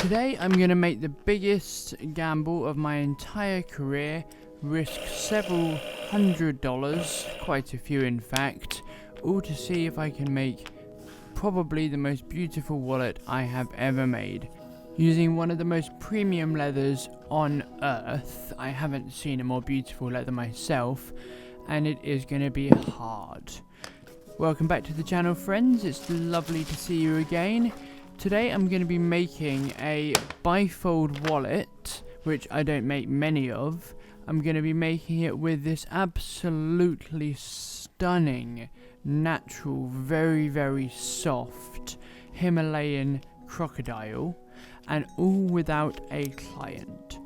Today I'm going to make the biggest gamble of my entire career, risk several $100, quite a few in fact, all to see if I can make probably the most beautiful wallet I have ever made. Using one of the most premium leathers on earth. I haven't seen a more beautiful leather myself, and it is going to be hard. Welcome back to the channel, friends. It's lovely to see you again. Today I'm going to be making a Bifold wallet, which I don't make many of. I'm going to be making it with this absolutely stunning, natural, very soft Himalayan crocodile, and all without a client.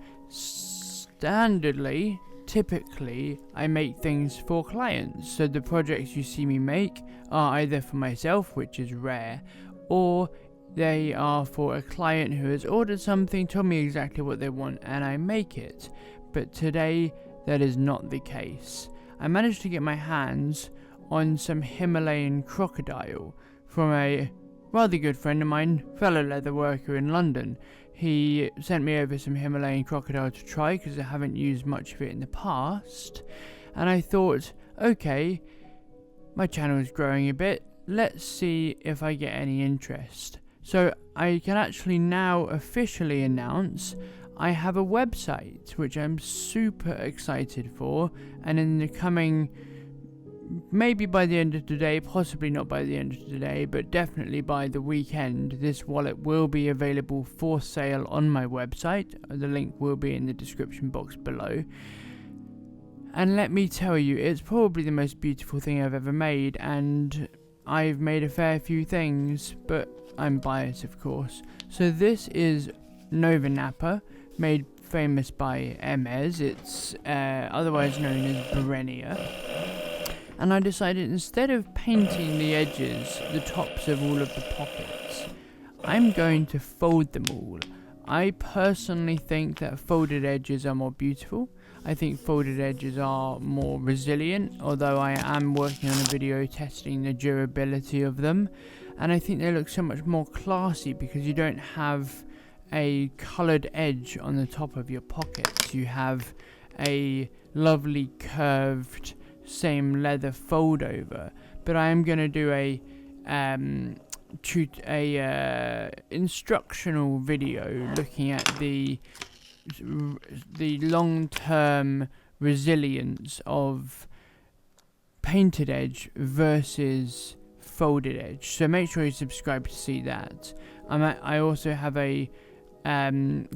Typically, I make things for clients, so the projects you see me make are either for myself, which is rare, or they are for a client who has ordered something, told me exactly what they want, and I make it. But today, that is not the case. I managed to get my hands on some Himalayan crocodile from a rather good friend of mine, fellow leather worker in London. He sent me over some Himalayan crocodile to try because I haven't used much of it in the past. And I thought, okay, my channel is growing a bit. Let's see if I get any interest. So I can actually now officially announce I have a website, which I'm super excited for. And in the coming, maybe by the end of today, possibly not by the end of today, but definitely by the weekend, this wallet will be available for sale on my website. The link will be in the description box below. And let me tell you, it's probably the most beautiful thing I've ever made, and I've made a fair few things, but I'm biased, of course. So this is Nova Nappa, made famous by Hermes. It's otherwise known as Berenia. And I decided, instead of painting the edges, the tops of all of the pockets, I'm going to fold them all. I personally think that folded edges are more beautiful. I think folded edges are more resilient, although I am working on a video testing the durability of them. And I think they look so much more classy because you don't have a coloured edge on the top of your pockets. You have a lovely curved same leather fold over. But I am going to do a instructional video looking at the long-term resilience of painted edge versus folded edge. So make sure you subscribe to see that. I also have a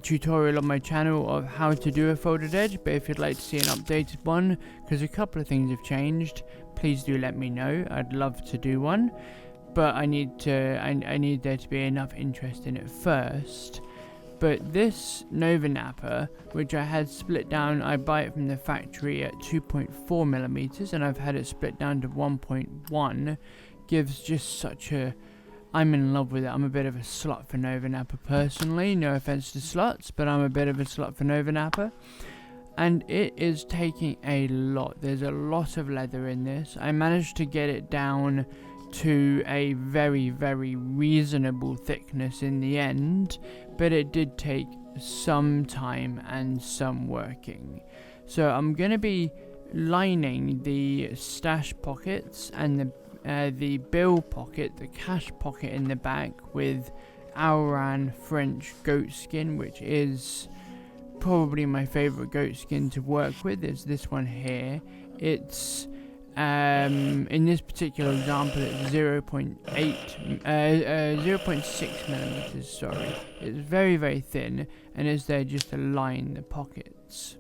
tutorial on my channel of how to do a folded edge, but if you'd like to see an updated one, because a couple of things have changed, please do let me know. I'd love to do one, but I need there to be enough interest in it first. But this Nova Nappa, which I had split down, I buy it from the factory at 2.4mm, and I've had it split down to 1.1, gives just such a, I'm in love with it. I'm a bit of a slut for Nova Nappa personally. No offense to sluts, but I'm a bit of a slut for Nova Nappa. And it is taking a lot. There's a lot of leather in this. I managed to get it down to a very reasonable thickness in the end, but it did take some time and some working. So I'm going to be lining the stash pockets and the bill pocket, the cash pocket in the back, with Auran French goat skin, which is probably my favorite goat skin to work with. Is this one here. It's in this particular example, it's 0.6 millimeters. Sorry, it's very thin, and is there just to line the pockets.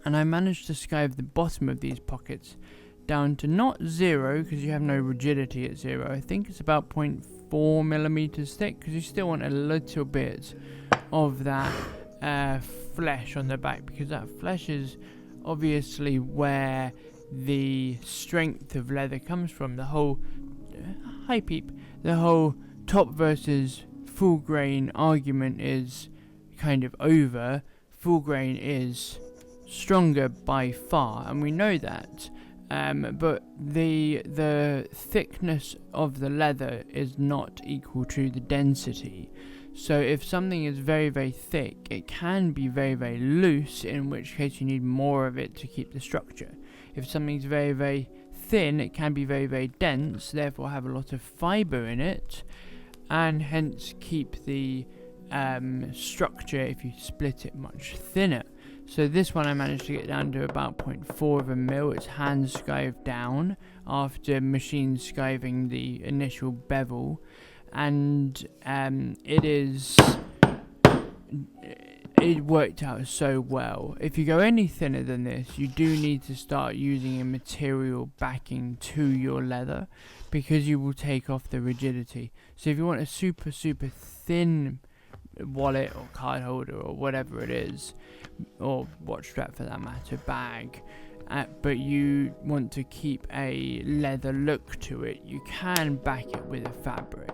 And I managed to skive the bottom of these pockets down to not 0, because you have no rigidity at 0. I think it's about 0.4 millimeters thick, because you still want a little bit of that flesh on the back, because that flesh is obviously where the strength of leather comes from. The whole the whole top versus full grain argument is kind of over. Full grain is stronger by far, and we know that. But the thickness of the leather is not equal to the density. So if something is very, very thick, it can be very, very loose, in which case you need more of it to keep the structure. If something's very, very thin, it can be very, very dense, therefore have a lot of fiber in it, and hence keep the structure, if you split it, much thinner. So this one I managed to get down to about 0.4 of a mil. It's hand skived down after machine skiving the initial bevel, and it worked out so well. If you go any thinner than this, you do need to start using a material backing to your leather, because you will take off the rigidity. So if you want a super, super thin wallet or card holder or whatever it is, or watch strap for that matter, bag, but you want to keep a leather look to it, you can back it with a fabric.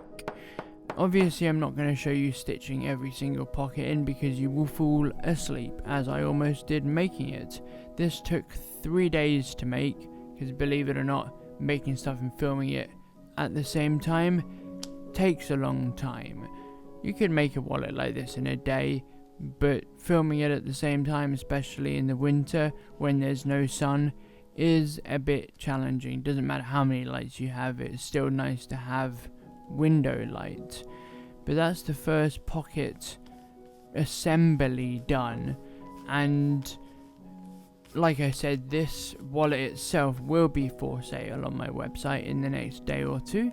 Obviously I'm not going to show you stitching every single pocket in, because you will fall asleep, as I almost did making it. This took 3 days to make, because believe it or not, making stuff and filming it at the same time takes a long time. You could make a wallet like this in a day, but filming it at the same time, especially in the winter when there's no sun, is a bit challenging. Doesn't matter how many lights you have, it's still nice to have window light. But that's the first pocket assembly done, and like I said, this wallet itself will be for sale on my website in the next day or two.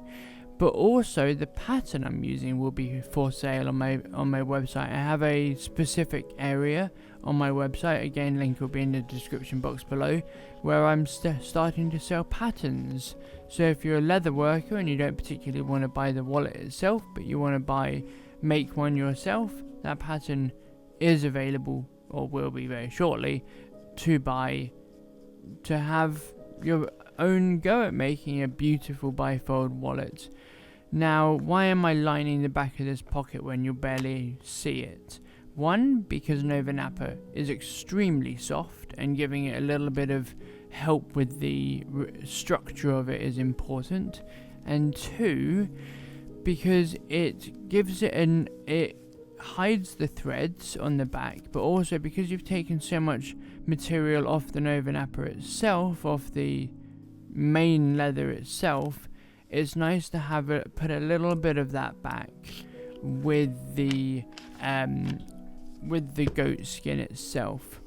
But also the pattern I'm using will be for sale on my website. I have a specific area on my website, again link will be in the description box below, where I'm starting to sell patterns. So if you're a leather worker and you don't particularly want to buy the wallet itself, but you want to make one yourself, that pattern is available, or will be very shortly, to buy, to have your own go at making a beautiful bifold wallet. Now, why am I lining the back of this pocket when you'll barely see it? One, because Nova Nappa is extremely soft, and giving it a little bit of help with the structure of it is important. And two, because it gives it it hides the threads on the back, but also because you've taken so much material off the Nova Nappa itself, off the main leather itself, it's nice to have it put a little bit of that back with the goat skin itself.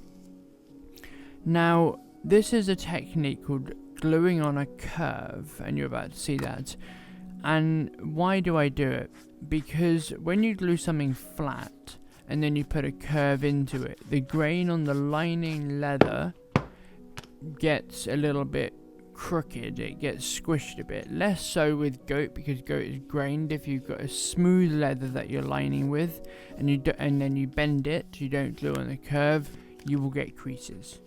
Now this is a technique called gluing on a curve, and you're about to see that. And why do I do it? Because when you glue something flat and then you put a curve into it, the grain on the lining leather gets a little bit crooked, it gets squished a bit. Less so with goat, because goat is grained. If you've got a smooth leather that you're lining with, and then you bend it, you don't glue on the curve, you will get creases,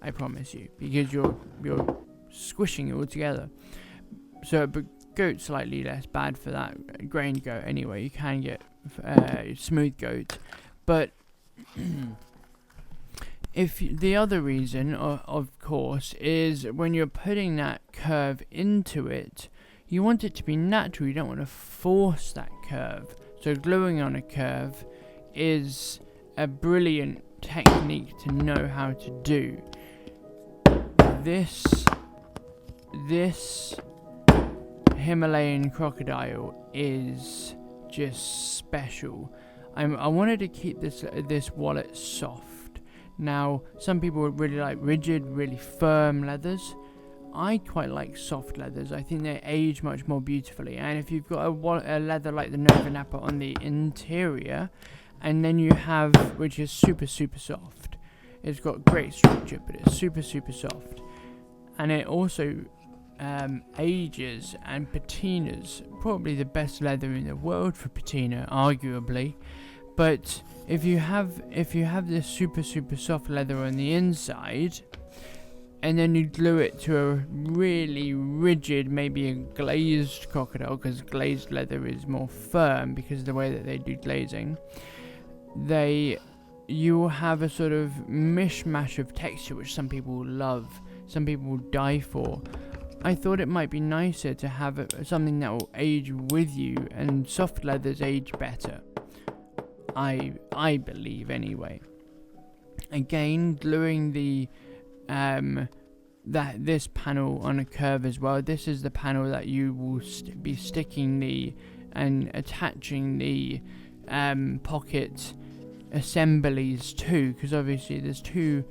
I promise you, because you're squishing it all together. So, but goat's slightly less bad for that, grained goat anyway. You can get smooth goat, but the other reason, of course, is when you're putting that curve into it, you want it to be natural. You don't want to force that curve. So gluing on a curve is a brilliant technique to know how to do. This Himalayan crocodile is just special. I wanted to keep this wallet soft. Now, some people would really like rigid, really firm leathers. I quite like soft leathers. I think they age much more beautifully. And if you've got a leather like the Nova Nappa on the interior, and then you have, which is super, super soft. It's got great structure, but it's super, super soft. And it also ages, and patina's probably the best leather in the world for patina, arguably. But if you have this super, super soft leather on the inside, and then you glue it to a really rigid, maybe a glazed crocodile, because glazed leather is more firm because of the way that they do glazing, you will have a sort of mishmash of texture, which some people will love, some people will die for. I thought it might be nicer to have something that will age with you, and soft leathers age better. I believe anyway. Again, gluing the this panel on a curve as well. This is the panel that you will be sticking and attaching the pocket assemblies to, because obviously there's two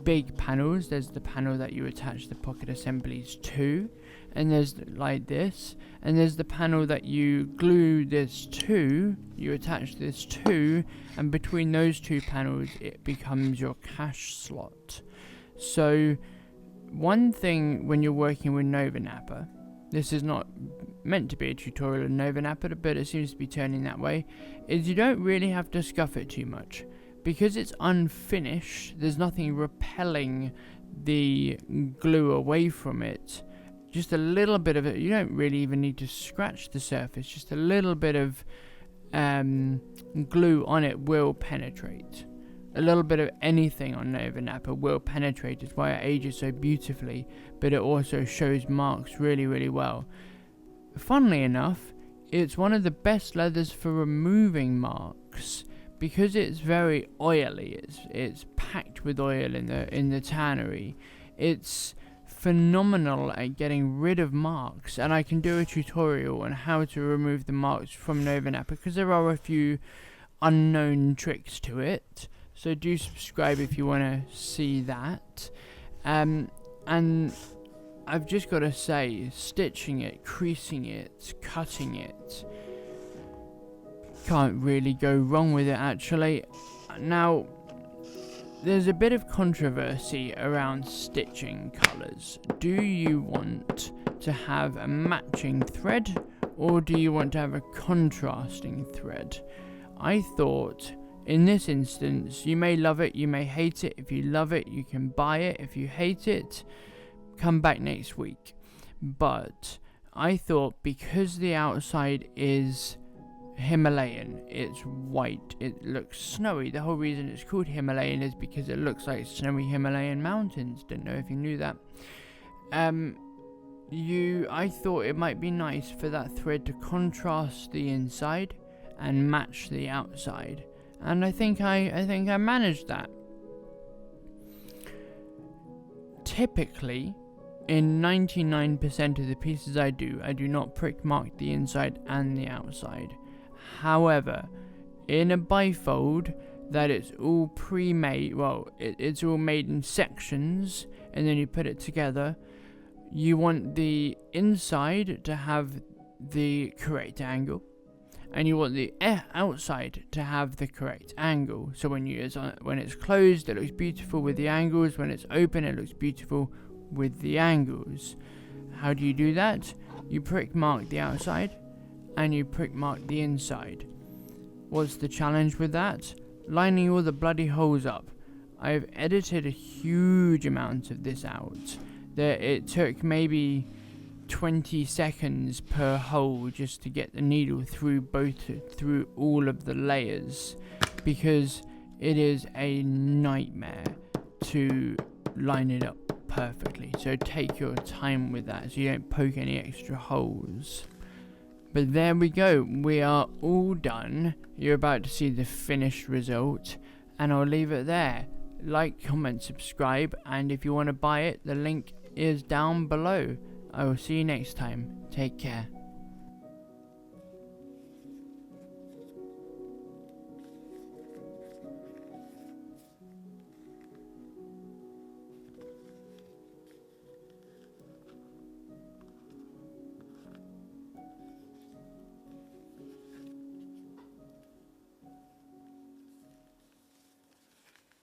big panels. There's the panel that you attach the pocket assemblies to, and there's like this, and there's the panel that you glue this to, you attach this to, and between those two panels it becomes your cache slot. So one thing when you're working with Nova Napper, this is not meant to be a tutorial on Nova Napper, but it seems to be turning that way, is you don't really have to scuff it too much. Because it's unfinished, there's nothing repelling the glue away from it. Just a little bit of it, you don't really even need to scratch the surface, just a little bit of glue on it will penetrate. A little bit of anything on Nova Napper will penetrate. It's why it ages so beautifully, but it also shows marks really, really well. Funnily enough, it's one of the best leathers for removing marks, because it's very oily. It's packed with oil in the tannery. It's phenomenal at getting rid of marks, and I can do a tutorial on how to remove the marks from Nova Napper, because there are a few unknown tricks to it. So do subscribe if you want to see that. And I've just got to say, stitching it, creasing it, cutting it, can't really go wrong with it actually. Now, there's a bit of controversy around stitching colours. Do you want to have a matching thread, or do you want to have a contrasting thread? I thought, in this instance, you may love it, you may hate it. If you love it, you can buy it. If you hate it, come back next week. But I thought, because the outside is Himalayan, it's white, it looks snowy. The whole reason it's called Himalayan is because it looks like snowy Himalayan mountains. Didn't know if you knew that. I thought it might be nice for that thread to contrast the inside and match the outside, and I think I managed that. Typically, in 99% of the pieces I do not prick mark the inside and the outside. However, in a bifold that it's all pre-made, it's all made in sections, and then you put it together, you want the inside to have the correct angle, and you want the outside to have the correct angle. So when it's closed, it looks beautiful with the angles. When it's open, it looks beautiful with the angles. How do you do that? You prick mark the outside and you prick mark the inside. What's the challenge with that? Lining all the bloody holes up. I've edited a huge amount of this out. It took maybe 20 seconds per hole just to get the needle through all of the layers, because it is a nightmare to line it up perfectly. So take your time with that so you don't poke any extra holes. But there we go, we are all done. You're about to see the finished result, and I'll leave it there. Like, comment, subscribe, and if you want to buy it, the link is down below. I will see you next time. Take care.